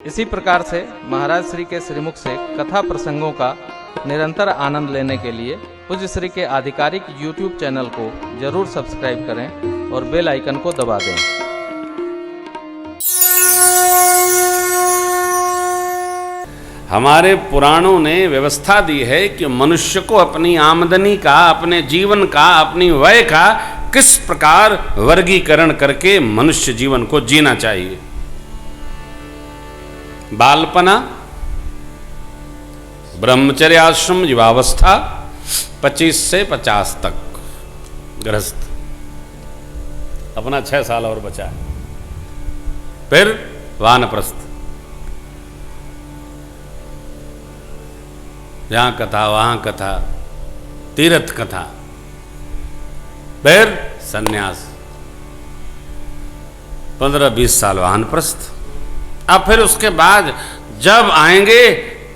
इसी प्रकार से महाराज श्री के श्रीमुख से कथा प्रसंगों का निरंतर आनंद लेने के लिए पूज्य श्री के आधिकारिक YouTube चैनल को जरूर सब्सक्राइब करें और बेल आइकन को दबा दें। हमारे पुराणों ने व्यवस्था दी है कि मनुष्य को अपनी आमदनी का, अपने जीवन का, अपनी व्यय का किस प्रकार वर्गीकरण करके मनुष्य जीवन को जीना चाहिए। बालपना, ब्रह्मचर्य आश्रम, युवावस्था 25 से 50 तक गृहस्थ, अपना 6 साल और बचा है, फिर वानप्रस्थ, यहां कथा वहां कथा, तीर्थ कथा, फिर सन्यास, 15-20 साल वानप्रस्थ। अब फिर उसके बाद जब आएंगे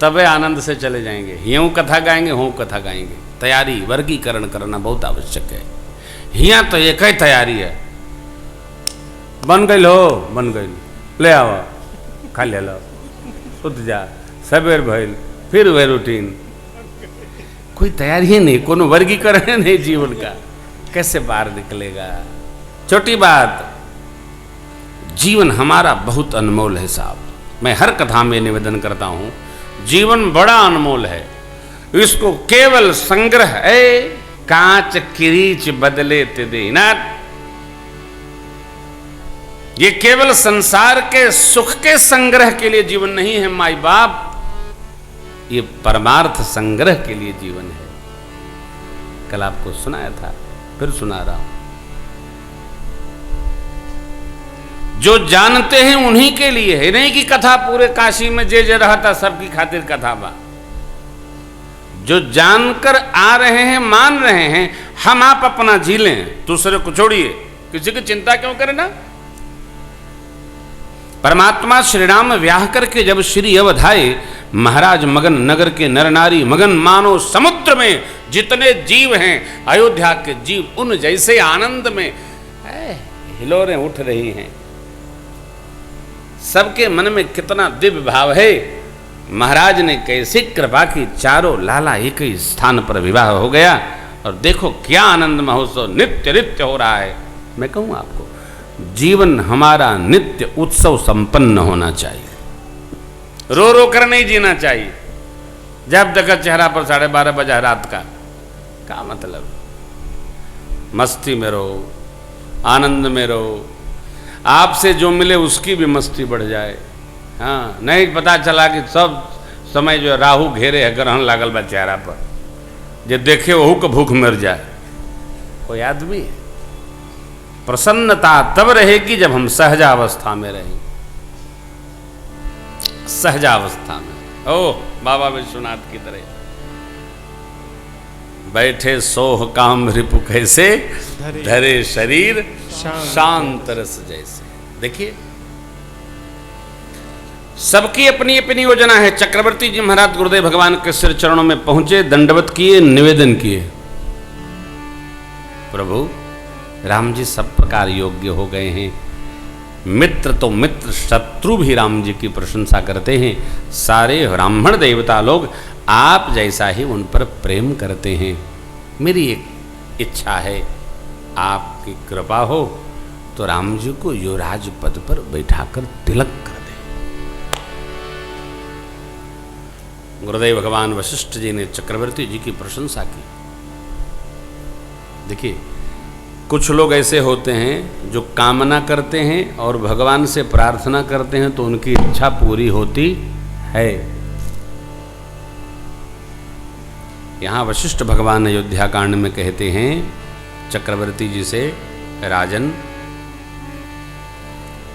तबे आनंद से चले जाएंगे। यूं कथा गाएंगे, हों कथा गाएंगे। तैयारी, वर्गीकरण करना बहुत आवश्यक है। हिया तो एक ही तैयारी है, बन गई हो, बन गई, ले आओ, खा ले लो, सुत जा, सवेर भइल, फिर वह रूटीन। कोई तैयारी ही नहीं, कोनो वर्गीकरण नहीं जीवन का, कैसे बाहर निकलेगा। छोटी बात, जीवन हमारा बहुत अनमोल है साहब। मैं हर कथा में निवेदन करता हूं, जीवन बड़ा अनमोल है। इसको केवल संग्रह है, कांच किरीच बदले तिदेनाथ। ये केवल संसार के सुख के संग्रह के लिए जीवन नहीं है माई बाप, ये परमार्थ संग्रह के लिए जीवन है। कल आपको सुनाया था, फिर सुना रहा हूं। जो जानते हैं उन्हीं के लिए है, नहीं कि कथा पूरे काशी में जे जे रहा था सबकी खातिर कथा बा। जो जानकर आ रहे हैं, मान रहे हैं, हम आप अपना जी लें, दूसरे को छोड़िए, किसी की चिंता क्यों करें ना। परमात्मा श्री राम व्याह करके जब श्री अवध आए, महाराज मगन, नगर के नर नारी मगन, मानो समुद्र में जितने जीव हैं, अयोध्या के जीव उन जैसे आनंद में हिलोरें उठ रही हैं। सबके मन में कितना दिव्य भाव है। महाराज ने कैसी कृपा की, चारों लाला एक ही स्थान पर विवाह हो गया, और देखो क्या आनंद महोत्सव नित्य नित्य हो रहा है। मैं कहूं आपको, जीवन हमारा नित्य उत्सव संपन्न होना चाहिए, रो रो कर नहीं जीना चाहिए। जब देखा चेहरा पर 12:30 बजे रात का, क्या मतलब। मस्ती में रहो, आनंद में रहो, आपसे जो मिले उसकी भी मस्ती बढ़ जाए। हाँ, नहीं पता चला कि सब समय जो राहु घेरे है, ग्रहण लागल बा चेहरा पर, जो देखे वहू को भूख मर जाए। कोई आदमी है। प्रसन्नता तब रहेगी जब हम सहजावस्था में रहें, सहजावस्था में। ओह, बाबा विश्वनाथ की तरह, बैठे सोह काम रिपु कैसे, धरे शरीर शांत रस जैसे। देखिए, सबकी अपनी अपनी योजना है। चक्रवर्ती जी महाराज गुरुदेव भगवान के सिर चरणों में पहुंचे, दंडवत किए, निवेदन किए, प्रभु राम जी सब प्रकार योग्य हो गए हैं। मित्र तो मित्र, शत्रु भी राम जी की प्रशंसा करते हैं। सारे ब्राह्मण देवता लोग आप जैसा ही उन पर प्रेम करते हैं। मेरी एक इच्छा है, आपकी कृपा हो तो राम जी को युवराज पद पर बैठाकर तिलक कर दें। गुरुदेव भगवान वशिष्ठ जी ने चक्रवर्ती जी की प्रशंसा की। देखिए, कुछ लोग ऐसे होते हैं जो कामना करते हैं और भगवान से प्रार्थना करते हैं तो उनकी इच्छा पूरी होती है। यहाँ वशिष्ठ भगवान अयोध्या कांड में कहते हैं चक्रवर्ती जी से, राजन,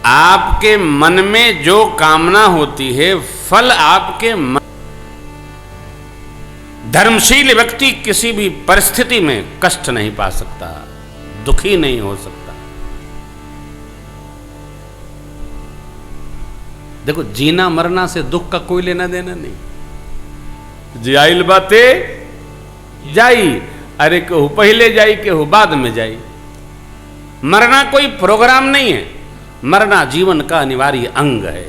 आपके मन में जो कामना होती है, फल आपके मन। धर्मशील व्यक्ति किसी भी परिस्थिति में कष्ट नहीं पा सकता, दुखी नहीं हो सकता। देखो, जीना मरना से दुख का कोई लेना देना नहीं। जाइल बाते जाई, अरे कहू पहले जाई, कहू बाद में जाई। मरना कोई प्रोग्राम नहीं है, मरना जीवन का अनिवार्य अंग है।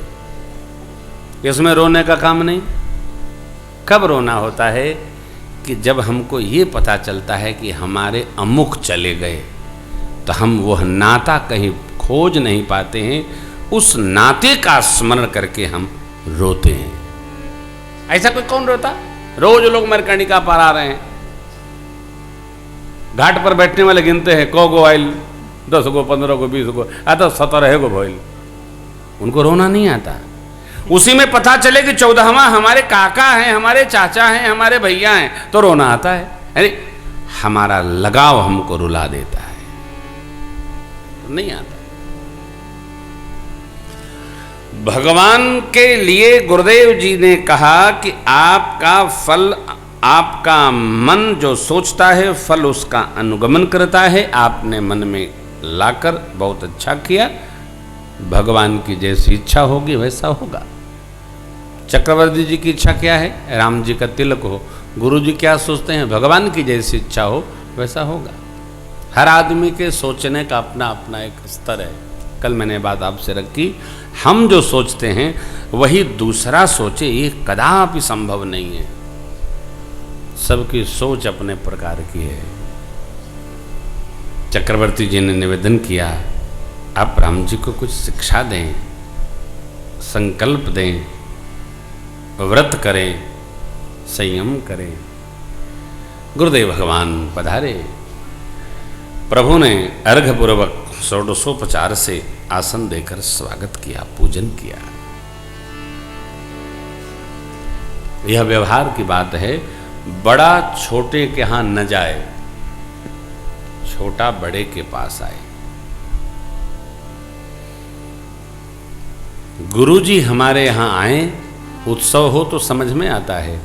इसमें रोने का काम नहीं। कब रोना होता है कि जब हमको ये पता चलता है कि हमारे अमुख चले गए, तो हम वह नाता कहीं खोज नहीं पाते हैं, उस नाते का स्मरण करके हम रोते हैं। ऐसा कोई कौन रोता? रोज लोग मरकर्णिका पार आ रहे हैं, घाट पर बैठने वाले गिनते हैं को गो आइल, 10 गो 15 गो 20 गो आता 17 गो भइल। उनको रोना नहीं आता। उसी में पता चले कि 14वां हमारे काका हैं, हमारे चाचा हैं, हमारे भैया हैं, तो रोना आता है। अरे हमारा लगाव हमको रुला देता है, तो नहीं आता। भगवान के लिए गुरुदेव जी ने कहा कि आपका फल, आपका मन जो सोचता है फल उसका अनुगमन करता है। आपने मन में लाकर बहुत अच्छा किया, भगवान की जैसी इच्छा होगी वैसा होगा। चक्रवर्ती जी की इच्छा क्या है? राम जी का तिलक हो। गुरु जी क्या सोचते हैं? भगवान की जैसी इच्छा हो वैसा होगा। हर आदमी के सोचने का अपना अपना एक स्तर है। कल मैंने बात आपसे रखी, हम जो सोचते हैं वही दूसरा सोचे, ये कदापि संभव नहीं है। सबकी सोच अपने प्रकार की है। चक्रवर्ती जी ने निवेदन किया, आप राम जी को कुछ शिक्षा दें, संकल्प दें, व्रत करें, संयम करें। गुरुदेव भगवान पधारे। प्रभु ने अर्घपूर्वक षोडशोपचार से आसन देकर स्वागत किया, पूजन किया। यह व्यवहार की बात है। बड़ा छोटे के यहां न जाए, छोटा बड़े के पास आए। गुरु जी हमारे यहां आए, उत्सव हो तो समझ में आता है।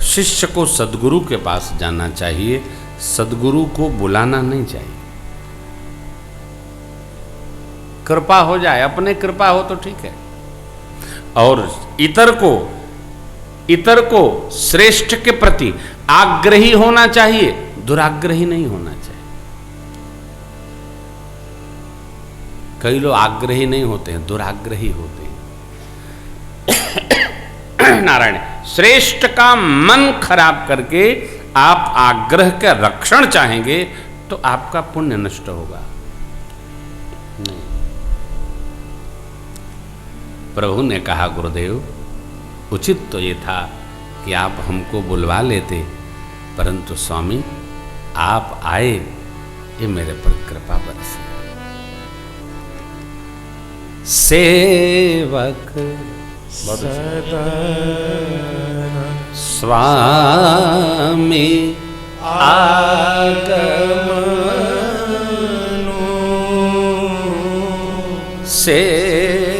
शिष्य को सद्गुरु के पास जाना चाहिए, सद्गुरु को बुलाना नहीं चाहिए। कृपा हो जाए, अपने कृपा हो तो ठीक है, और इतर को श्रेष्ठ के प्रति आग्रही होना चाहिए, दुराग्रही नहीं होना चाहिए। कई लोग आग्रही नहीं होते हैं, दुराग्रही होते हैं। नारायण, श्रेष्ठ का मन खराब करके आप आग्रह का रक्षण चाहेंगे तो आपका पुण्य नष्ट होगा। नहीं। प्रभु ने कहा, गुरुदेव उचित तो ये था कि आप हमको बुलवा लेते, परंतु स्वामी आप आए, ये मेरे पर कृपा बरसी। सेवक स्वामी आगमनु सेवक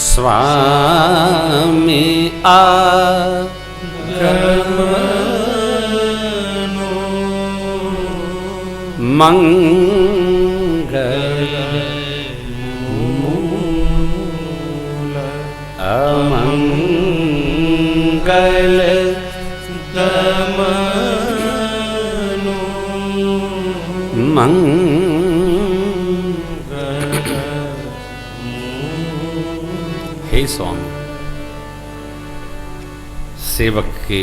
स्वामी आगमनु मंगल अमंगल दमनु मंगल। हे स्वामी, सेवक के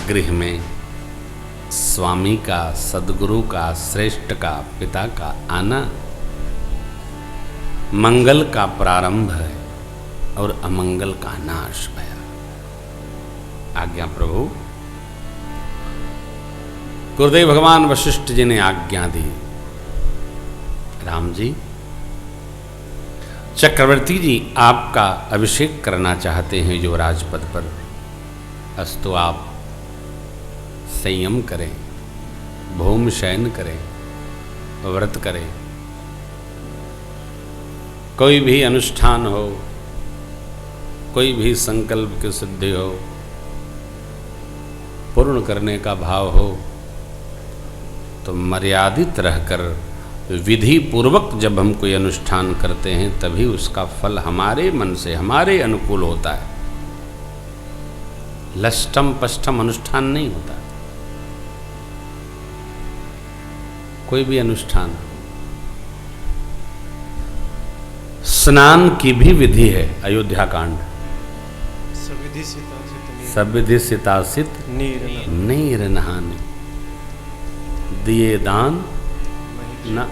गृह में स्वामी का, सद्गुरु का, श्रेष्ठ का, पिता का आना मंगल का प्रारंभ है और अमंगल का नाश भया। आज्ञा प्रभु। गुरुदेव भगवान वशिष्ठ जी ने आज्ञा दी, राम जी, चक्रवर्ती जी आपका अभिषेक करना चाहते हैं युवराज पद पर, अस्तु आप संयम करें, भूमि शयन करें, व्रत करें। कोई भी अनुष्ठान हो, कोई भी संकल्प की सिद्धि हो, पूर्ण करने का भाव हो, तो मर्यादित रहकर विधि पूर्वक जब हम कोई अनुष्ठान करते हैं तभी उसका फल हमारे मन से, हमारे अनुकूल होता है। लष्टम पष्टम अनुष्ठान नहीं होता। कोई भी अनुष्ठान स्नान की भी विधि है। अयोध्या कांड। सविधि सितासित नीर नहाने, दिए दान न,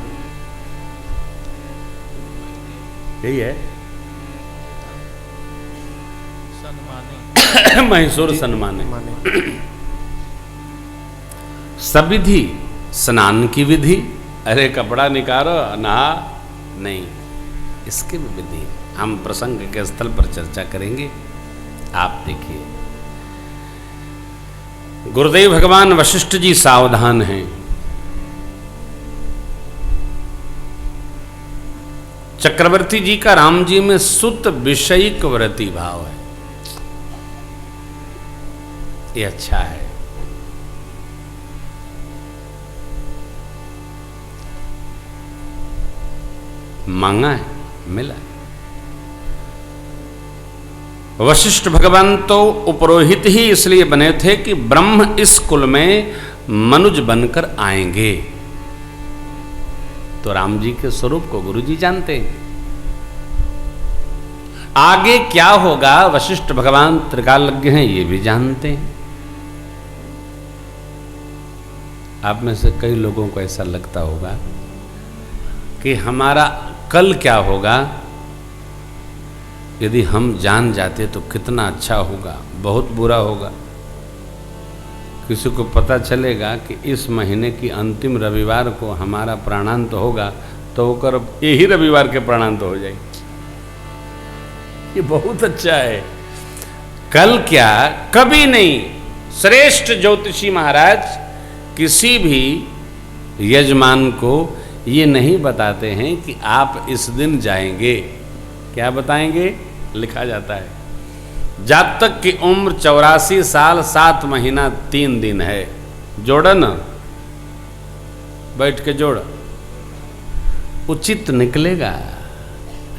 यही है मैसूर सन्माने। सविधि स्नान की विधि। अरे कपड़ा निकालो नहा नहीं, इसकी भी विधि हम प्रसंग के स्थल पर चर्चा करेंगे। आप देखिए, गुरुदेव भगवान वशिष्ठ जी सावधान हैं। चक्रवर्ती जी का राम जी में सुत विषयिक व्रति भाव है, ये अच्छा है। मांगा है, मिला। वशिष्ठ भगवान तो उपरोहित ही इसलिए बने थे कि ब्रह्म इस कुल में मनुज बनकर आएंगे। तो राम जी के स्वरूप को गुरु जी जानते हैं। आगे क्या होगा वशिष्ठ भगवान त्रिकालज्ञ हैं, ये भी जानते हैं। आप में से कई लोगों को ऐसा लगता होगा कि हमारा कल क्या होगा, यदि हम जान जाते तो कितना अच्छा होगा, बहुत बुरा होगा। किसी को पता चलेगा कि इस महीने की अंतिम रविवार को हमारा प्राणांत होगा, तो होकर यही रविवार के प्राणांत हो जाए, ये बहुत अच्छा है। कल क्या, कभी नहीं। श्रेष्ठ ज्योतिषी महाराज किसी भी यजमान को ये नहीं बताते हैं कि आप इस दिन जाएंगे। क्या बताएंगे? लिखा जाता है जातक की उम्र 84 साल 7 महीना 3 दिन है। जोड़ा ना, बैठ के जोड़, उचित निकलेगा।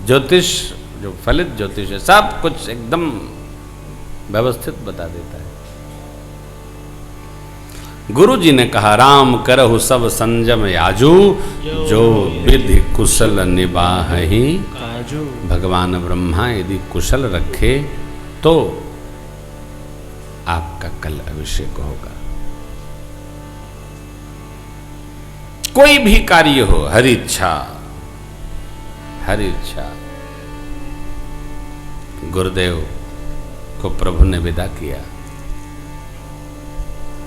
ज्योतिष जो फलित ज्योतिष है, सब कुछ एकदम व्यवस्थित बता देता है। गुरु जी ने कहा, राम करहु सब संजम याजू, जो विधि कुशल निबाहि काजू। भगवान ब्रह्मा यदि कुशल रखे तो आपका कल अभिषेक होगा। कोई भी कार्य हो, हरि इच्छा, हरि इच्छा। गुरुदेव को प्रभु ने विदा किया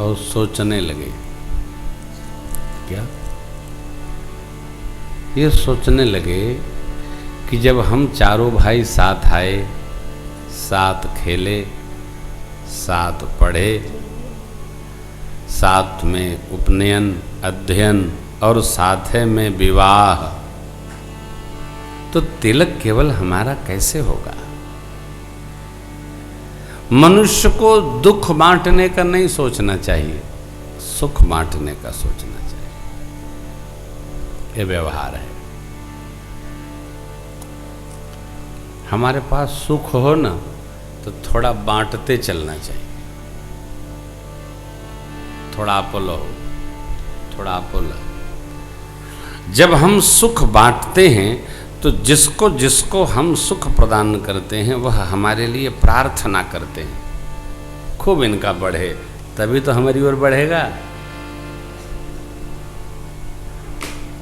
और सोचने लगे। क्या? ये सोचने लगे कि जब हम चारों भाई साथ आए, साथ खेले, साथ पढ़े, साथ में उपनयन, अध्ययन और साथ में विवाह, तो तिलक केवल हमारा कैसे होगा? मनुष्य को दुख बांटने का नहीं सोचना चाहिए, सुख बांटने का सोचना चाहिए। ये व्यवहार है। हमारे पास सुख हो ना, तो थोड़ा बांटते चलना चाहिए। थोड़ा अपोलो हो, थोड़ा अपोलो। जब हम सुख बांटते हैं तो जिसको जिसको हम सुख प्रदान करते हैं वह हमारे लिए प्रार्थना करते हैं, खूब इनका बढ़े, तभी तो हमारी ओर बढ़ेगा।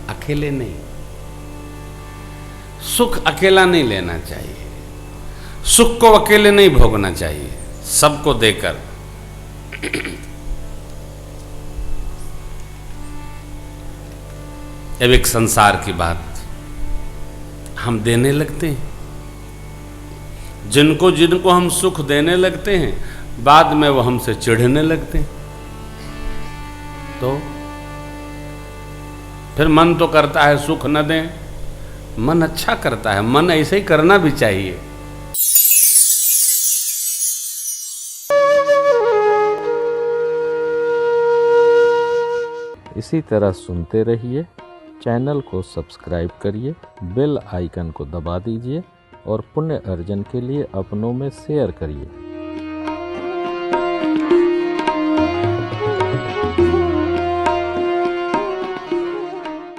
अकेले नहीं, सुख अकेला नहीं लेना चाहिए, सुख को अकेले नहीं भोगना चाहिए, सबको देकर। अब एक संसार की बात, हम देने लगते हैं, जिनको जिनको हम सुख देने लगते हैं, बाद में वो हमसे चिढ़ने लगते हैं। तो फिर मन तो करता है सुख न दें, मन अच्छा करता है, मन ऐसे ही करना भी चाहिए। इसी तरह सुनते रहिए, चैनल को सब्सक्राइब करिए, बेल आइकन को दबा दीजिए और पुण्य अर्जन के लिए अपनों में शेयर करिए।